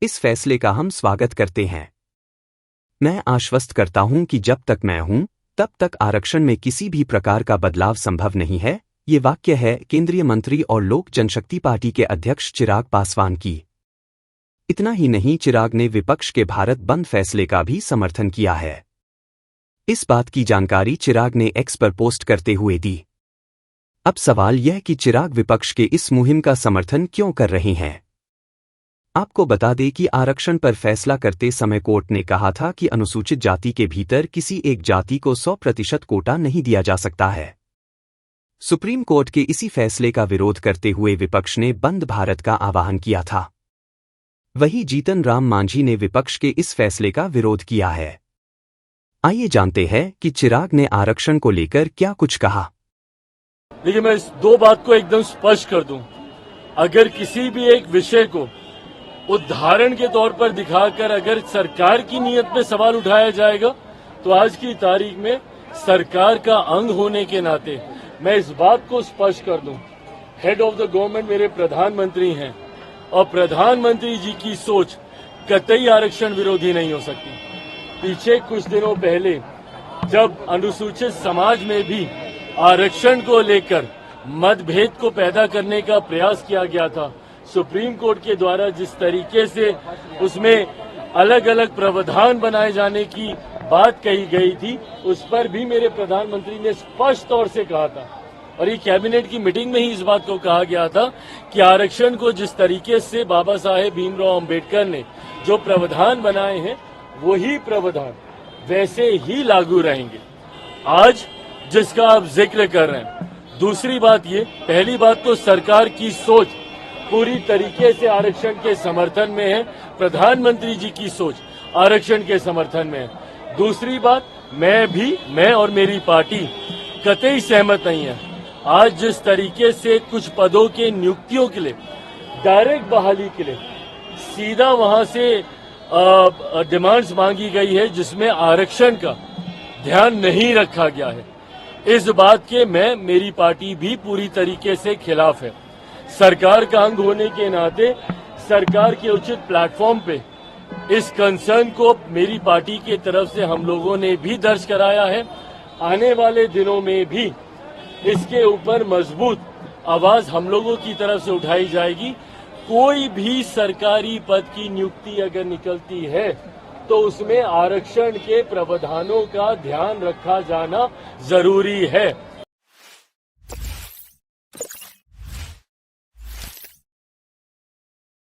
इस फैसले का हम स्वागत करते हैं। मैं आश्वस्त करता हूं कि जब तक मैं हूं, तब तक आरक्षण में किसी भी प्रकार का बदलाव संभव नहीं है। ये वाक्य है केंद्रीय मंत्री और लोक जनशक्ति पार्टी के अध्यक्ष चिराग पासवान की। इतना ही नहीं, चिराग ने विपक्ष के भारत बंद फैसले का भी समर्थन किया है। इस बात की जानकारी चिराग ने एक्स पर पोस्ट करते हुए दी। अब सवाल यह कि चिराग विपक्ष के इस मुहिम का समर्थन क्यों कर रहे हैं। आपको बता दें कि आरक्षण पर फैसला करते समय कोर्ट ने कहा था कि अनुसूचित जाति के भीतर किसी एक जाति को 100% कोटा नहीं दिया जा सकता है। सुप्रीम कोर्ट के इसी फैसले का विरोध करते हुए विपक्ष ने बंद भारत का आह्वान किया था। वहीं जीतन राम मांझी ने विपक्ष के इस फैसले का विरोध किया है। आइए जानते हैं कि चिराग ने आरक्षण को लेकर क्या कुछ कहा। देखिए, मैं इस दो बात को एकदम स्पष्ट कर दूं। अगर किसी भी एक विषय को उदाहरण के तौर पर दिखाकर अगर सरकार की नीयत पे सवाल उठाया जाएगा, तो आज की तारीख में सरकार का अंग होने के नाते मैं इस बात को स्पष्ट कर दूं, हेड ऑफ द गवर्नमेंट मेरे प्रधानमंत्री हैं और प्रधानमंत्री जी की सोच कतई आरक्षण विरोधी नहीं हो सकती। पीछे कुछ दिनों पहले जब अनुसूचित समाज में भी आरक्षण को लेकर मतभेद को पैदा करने का प्रयास किया गया था, सुप्रीम कोर्ट के द्वारा जिस तरीके से उसमें अलग अलग प्रावधान बनाए जाने की बात कही गई थी, उस पर भी मेरे प्रधानमंत्री ने स्पष्ट तौर से कहा था और ये कैबिनेट की मीटिंग में ही इस बात को कहा गया था कि आरक्षण को जिस तरीके से बाबा साहेब भीमराव अंबेडकर ने जो प्रावधान बनाए हैं, वही प्रावधान वैसे ही लागू रहेंगे। आज जिसका आप जिक्र कर रहे हैं, दूसरी बात ये, पहली बात तो सरकार की सोच पूरी तरीके से आरक्षण के समर्थन में है, प्रधानमंत्री जी की सोच आरक्षण के समर्थन में है। दूसरी बात, मैं और मेरी पार्टी कतई सहमत नहीं है। आज जिस तरीके से कुछ पदों के नियुक्तियों के लिए डायरेक्ट बहाली के लिए सीधा वहां से डिमांड्स मांगी गई है, जिसमें आरक्षण का ध्यान नहीं रखा गया है, इस बात के मेरी पार्टी भी पूरी तरीके से खिलाफ है। सरकार का अंग होने के नाते सरकार के उचित प्लेटफॉर्म पे इस कंसर्न को मेरी पार्टी की तरफ से हम लोगों ने भी दर्ज कराया है। आने वाले दिनों में भी इसके ऊपर मजबूत आवाज हम लोगों की तरफ से उठाई जाएगी। कोई भी सरकारी पद की नियुक्ति अगर निकलती है तो उसमें आरक्षण के प्रावधानों का ध्यान रखा जाना जरूरी है।